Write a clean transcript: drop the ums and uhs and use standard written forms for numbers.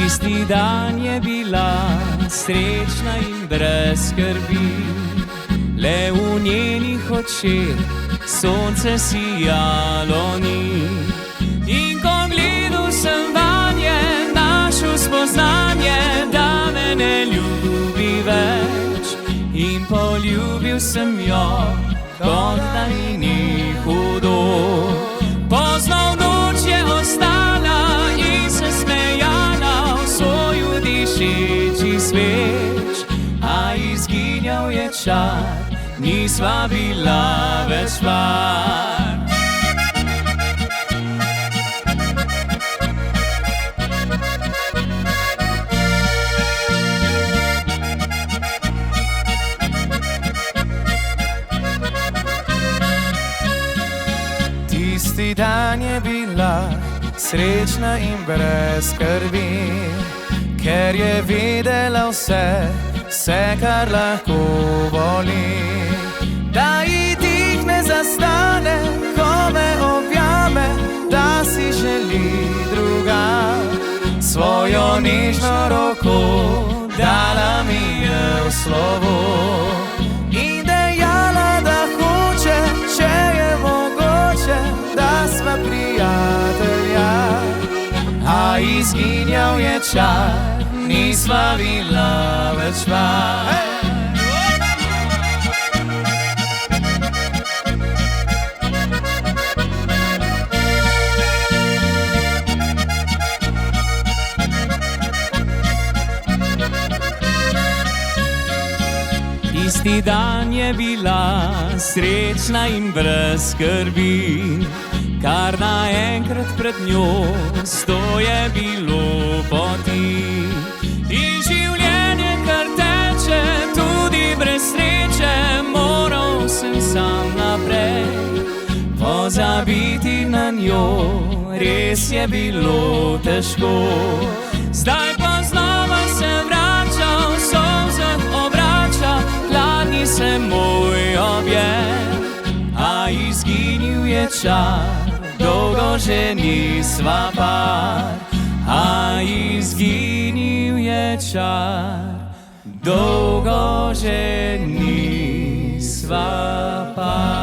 Tisti dan je bila srečna in brez skrbi, le v njenih očeh sonce sijalo ni. In ko gledal sem vanje, našel spoznanje, da me ne ljubi več. In poljubil sem jo, kot da mi ni hudo. Pozno v noč je ostala in se smejala v soju dišeči sveč. A izginjal je čar, nisva bila več par. Tisti dan je bila srečna in brez skrbi, ker je vedela vse, kar lahko boli. Da ji dih ne zastane, ko me objame, da si želi druga. Svojo nežno roko dala mi je v slovo in dejala, da hoče, če je mogoče, da sva prijatelja. A izginjal je čar, nisva bila več par. Tisti dan je bila srečna in brez skrbi, kar naenkrat pred njo 100 je bilo poti. In življenje kar teče, tudi brez sreče, moral sem sam naprej. Pozabiti na njo, res je bilo težko. Zdaj pa znova se vrača, v solzah obrača, hladni se moj objem. A izginil je čar, dolgo že nisva par. A izginil je čar, dolgo že nisva par.